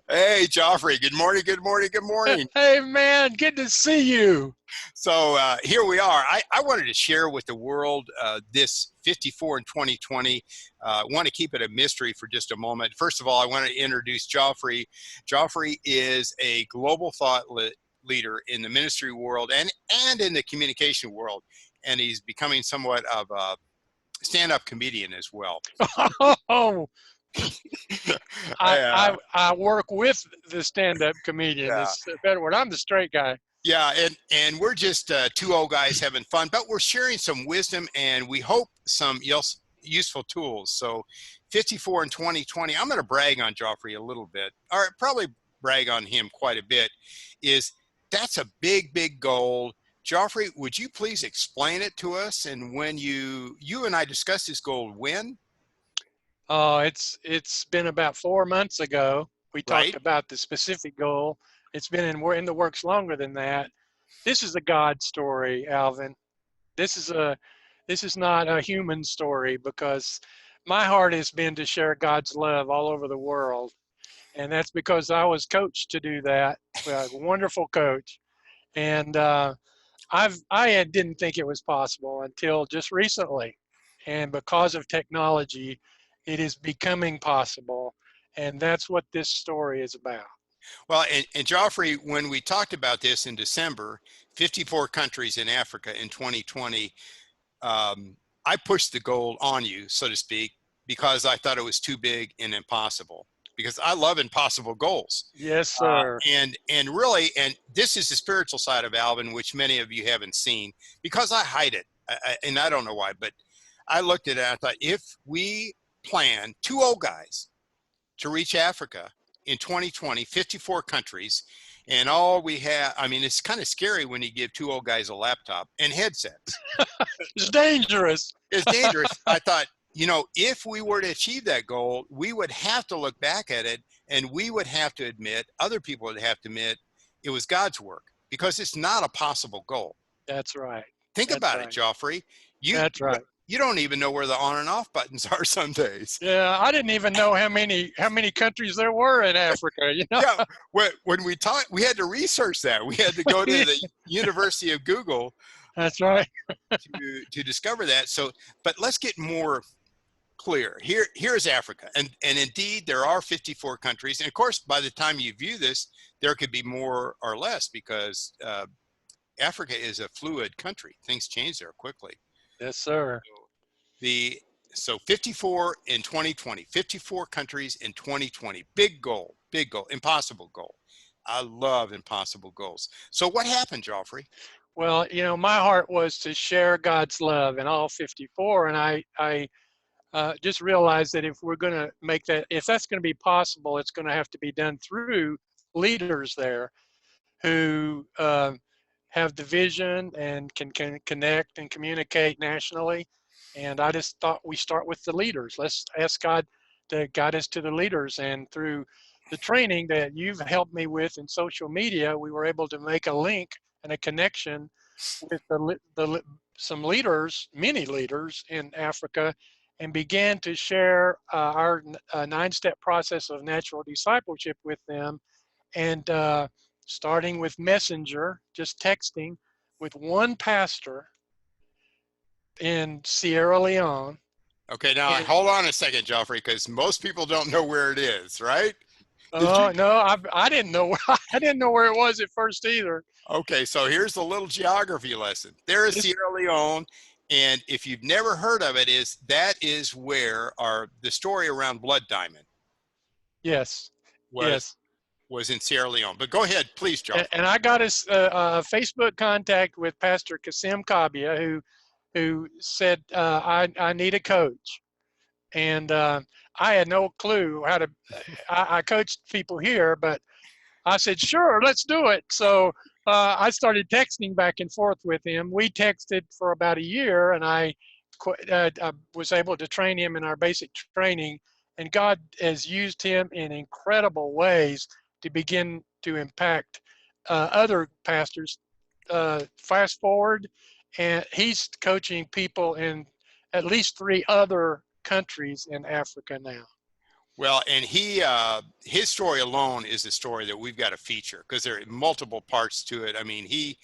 Hey, Geoffrey. Good morning. Good morning. Good morning. Hey man, good to see you. So here we are. I wanted to share with the world this 54 in 2020. Want to keep it a mystery for just a moment. First of all, I want to introduce Geoffrey. Geoffrey is a global leader in the ministry world and in the communication world, and he's becoming somewhat of a stand-up comedian as well. Oh, Yeah, I work with the stand-up comedian. yeah. It's a better word. I'm the straight guy. Yeah, and we're just two old guys having fun, but we're sharing some wisdom and we hope some useful tools. So 54 in 2020, I'm going to brag on Geoffrey a little bit, or probably brag on him quite a bit, is that's a big, big goal. Geoffrey, would you please explain it to us? And when you and I discussed this goal, when, It's been about 4 months ago. We talked right? about the specific goal. It's been in the works longer than that. This is a God story, Alvin. This is a this is not a human story because my heart has been to share God's love all over the world. And that's because I was coached to do that. A wonderful coach, and didn't think it was possible until just recently, and because of technology, it is becoming possible, and that's what this story is about. Well, and Geoffrey, when we talked about this in December, 54 countries in Africa in 2020, I pushed the goal on you, so to speak, because I thought it was too big and impossible. Because I love impossible goals, Yes, sir. and really, and this is the spiritual side of Alvin, which many of you haven't seen, because I hide it, and I don't know why, but I looked at it and I thought, if we plan two old guys to reach Africa in 2020, 54 countries, and all we have, I mean, it's kind of scary when you give two old guys a laptop and headsets. It's dangerous. It's dangerous. I thought, if we were to achieve that goal, we would have to look back at it and we would have to admit, other people would have to admit, it was God's work because it's not a possible goal. That's right. Think That's about it, right. Geoffrey. You, That's right. you don't even know where the on and off buttons are some days. Yeah, I didn't even know how many countries there were in Africa, you know. Yeah, when we talked, we had to research that. We had to go to the University of Google That's right. to discover that. So, but let's get more clear. Here's Africa, and indeed there are 54 countries, and of course by the time you view this there could be more or less because Africa is a fluid country. Things change there quickly. Yes, sir. So the so 54 in 2020, 54 countries in 2020. Big goal, impossible goal. I love impossible goals. So what happened, Geoffrey? Well, my heart was to share God's love in all 54, and I just realized that if we're going to make that, if that's going to be possible, it's going to have to be done through leaders there who have the vision and can connect and communicate nationally. And I just thought we start with the leaders. Let's ask God to guide us to the leaders. And through the training that you've helped me with in social media, we were able to make a link and a connection with some leaders, many leaders in Africa, and began to share our 9-step process of natural discipleship with them. And starting with Messenger, just texting with one pastor in Sierra Leone. Okay, now And hold on a second, Geoffrey, because most people don't know where it is, right? Did you? oh no, I didn't know I didn't know where it was at first either. Okay, so here's a little geography lesson. There is This, Sierra Leone, and if you've never heard of it, that is where the story around Blood Diamond yes, was yes. was in Sierra Leone. But go ahead, please, Geoffrey. And I got a Facebook contact with Pastor Kasim Kabia, who said I need a coach, and I had no clue how to. I coached people here, but I said sure, let's do it. So I started texting back and forth with him. We texted for about a year, and I was able to train him in our basic training, and God has used him in incredible ways to begin to impact other pastors. Fast forward, and he's coaching people in at least 3 other countries in Africa now. Well, and his story alone is a story that we've got to feature because there are multiple parts to it. I mean, he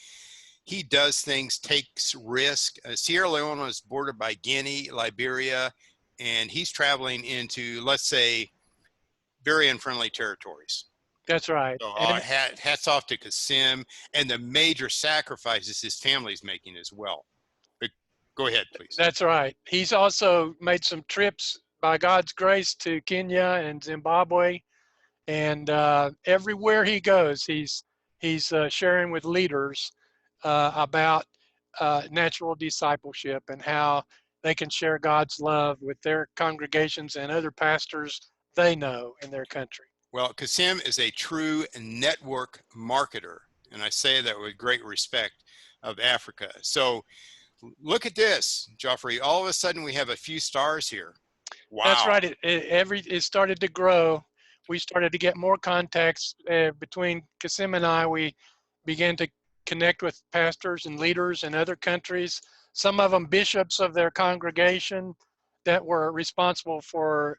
does things, takes risk. Sierra Leone is bordered by Guinea, Liberia, and he's traveling into, let's say, very unfriendly territories. That's right. So And hats off to Kasim and the major sacrifices his family's making as well. But go ahead, please. that's right. He's also made some trips by God's grace to Kenya and Zimbabwe, and everywhere he goes, he's sharing with leaders about natural discipleship and how they can share God's love with their congregations and other pastors they know in their country. Well, Kasim is a true network marketer, and I say that with great respect of Africa. So look at this, Geoffrey. All of a sudden, we have a few stars here. That's Wow. right. It started to grow. We started to get more contacts between Kasim and I. We began to connect with pastors and leaders in other countries. Some of them bishops of their congregation that were responsible for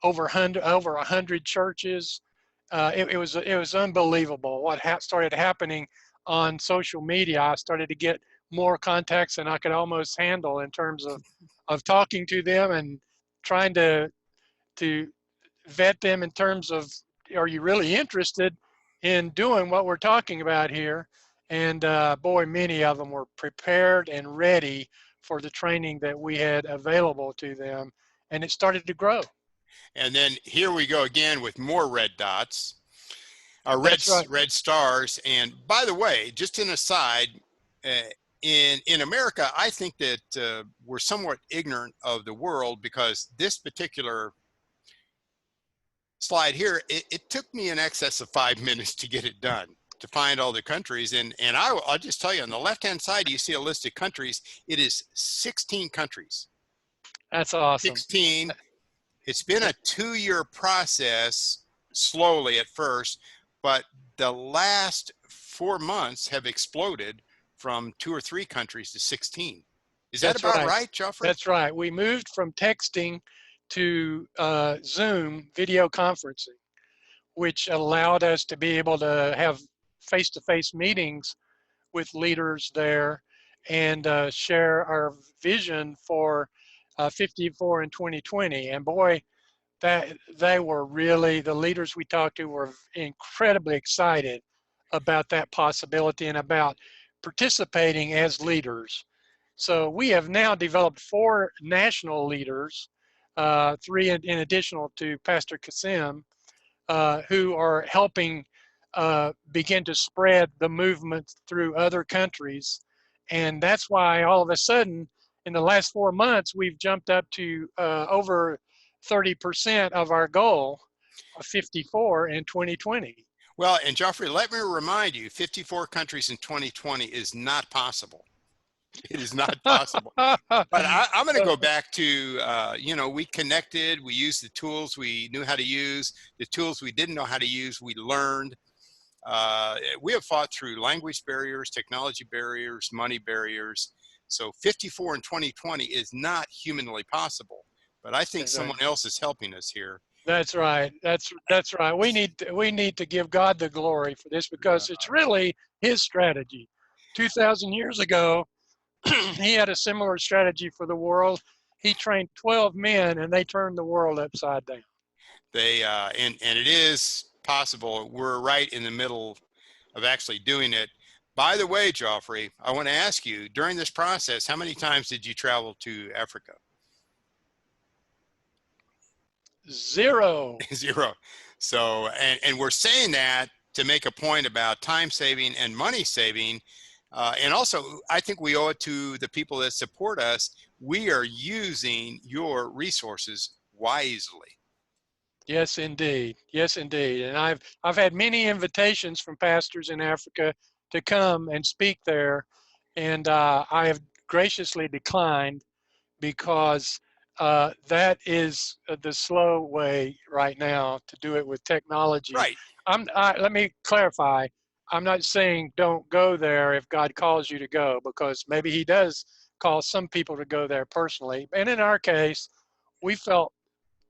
over 100 churches. It was unbelievable what started happening on social media. I started to get more contacts than I could almost handle in terms of talking to them and trying to vet them in terms of, are you really interested in doing what we're talking about here? And boy, many of them were prepared and ready for the training that we had available to them, and it started to grow. And then here we go again with more red dots, That's right. red stars. And by the way, just an aside, uh, in America, I think that we're somewhat ignorant of the world because this particular slide here, it took me in excess of 5 minutes to get it done, to find all the countries. And I'll just tell you, on the left-hand side, you see a list of countries. It is 16 countries. That's awesome. 16. It's been a 2-year process, slowly at first, but the last 4 months have exploded from 2 or 3 countries to 16. Is that That's about right. right, Geoffrey? That's right. We moved from texting to Zoom video conferencing, which allowed us to be able to have face-to-face meetings with leaders there and share our vision for 54 in 2020. And boy, that they were really, the leaders we talked to were incredibly excited about that possibility and about participating as leaders. So we have now developed 4 national leaders, 3 in additional to Pastor Kasim, who are helping begin to spread the movement through other countries. And that's why all of a sudden, in the last 4 months, we've jumped up to over 30% of our goal of 54 in 2020. Well, and Geoffrey, let me remind you, 54 countries in 2020 is not possible. It is not possible. But I'm going to go back to, we connected, we used the tools we knew how to use, the tools we didn't know how to use, we learned. We have fought through language barriers, technology barriers, money barriers. So 54 in 2020 is not humanly possible. But I think That's right. someone else is helping us here. That's right. That's right. We need to give God the glory for this because it's really His strategy. 2,000 years ago, He had a similar strategy for the world. He trained 12 men, and they turned the world upside down. And it is possible. We're right in the middle of actually doing it. By the way, Geoffrey, I want to ask you, during this process, how many times did you travel to Africa? 0. 0. So, and we're saying that to make a point about time saving and money saving. And also, I think we owe it to the people that support us. We are using your resources wisely. Yes, indeed. Yes, indeed. And I've had many invitations from pastors in Africa to come and speak there, and I have graciously declined because that is the slow way right now to do it with technology. Right. Let me clarify. I'm not saying don't go there if God calls you to go, because maybe He does call some people to go there personally. And in our case, we felt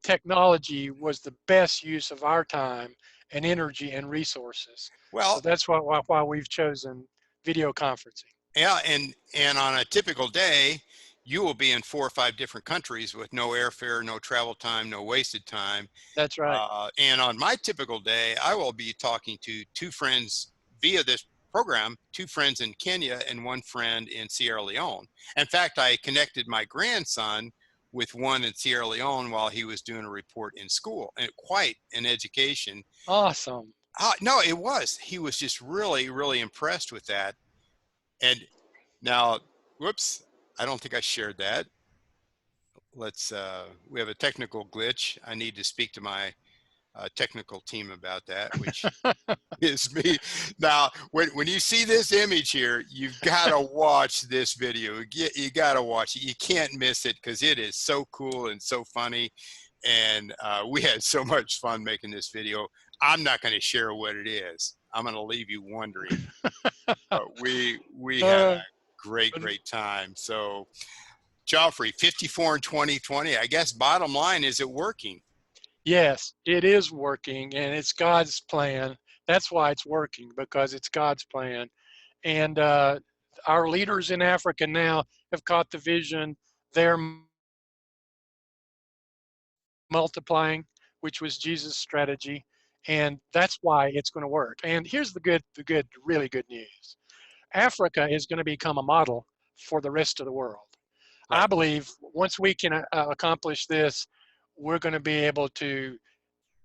technology was the best use of our time and energy and resources. So Well, that's why we've chosen video conferencing. yeah, and on a typical day, you will be in 4 or 5 different countries with no airfare, no travel time, no wasted time. That's right. And on my typical day, I will be talking to 2 friends via this program, 2 friends in Kenya and 1 friend in Sierra Leone. In fact, I connected my grandson with one in Sierra Leone while he was doing a report in school, and quite an education. Awesome. No, it was. He was just really, really impressed with that. And now, whoops, I don't think I shared that. We have a technical glitch. I need to speak to my technical team about that, which is me. Now, when you see this image here, you've got to watch this video. You got to watch it. You can't miss it because it is so cool and so funny. And we had so much fun making this video. I'm not going to share what it is. I'm going to leave you wondering. But we had Uh, a great time. So, Geoffrey, 54 in 2020. I guess bottom line is it working? yes, it is working, and it's God's plan. That's why it's working, because it's God's plan. And our leaders in Africa now have caught the vision. They're multiplying, which was Jesus' strategy, and that's why it's going to work. And here's really good news. Africa is going to become a model for the rest of the world. I Right. believe once we can accomplish this, we're going to be able to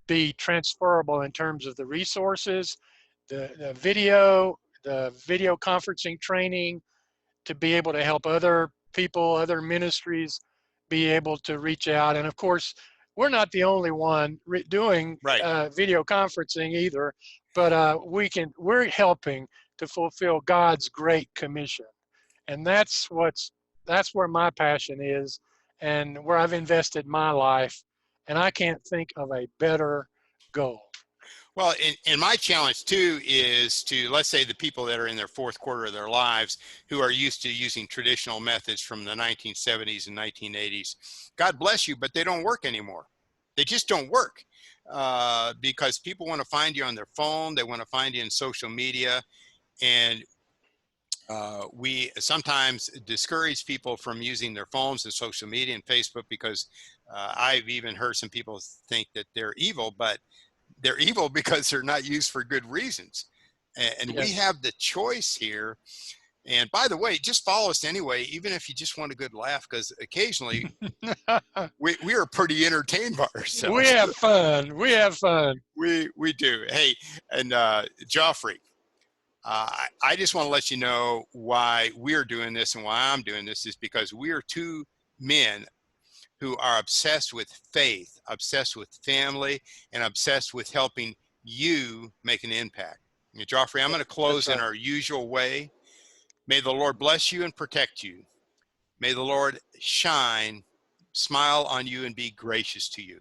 be transferable in terms of the resources, the video conferencing training, to be able to help other people, other ministries be able to reach out. And of course, we're not the only one doing Right. video conferencing either, but we're helping to fulfill God's great commission. And that's where my passion is and where I've invested my life. And I can't think of a better goal. Well, and my challenge too is to, let's say, the people that are in their 4th quarter of their lives who are used to using traditional methods from the 1970s and 1980s. God bless you, but they don't work anymore. They just don't work because people want to find you on their phone. They want to find you in social media. And we sometimes discourage people from using their phones and social media and Facebook because I've even heard some people think that they're evil, but they're evil because they're not used for good reasons. And we Yes. have the choice here. And by the way, just follow us anyway, even if you just want a good laugh, because occasionally we are pretty entertained by We ourselves. have fun. We have fun. We do. Hey, and Geoffrey, I just want to let you know why we're doing this and why I'm doing this is because we are 2 men who are obsessed with faith, obsessed with family, and obsessed with helping you make an impact. Now, Geoffrey, I'm going to That's close in right. our usual way. May the Lord bless you and protect you. May the Lord shine, smile on you, and be gracious to you.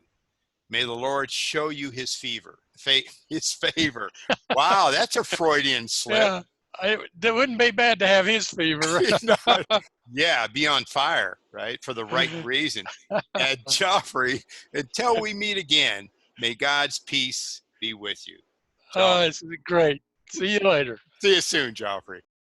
May the Lord show you his his favor. Wow, that's a Freudian slip. Yeah. It wouldn't be bad to have his fever. Yeah, be on fire, right? For the right reason. And Geoffrey, until we meet again, may God's peace be with you. Oh, Geoffrey, it's great. See you later. see you soon, Geoffrey.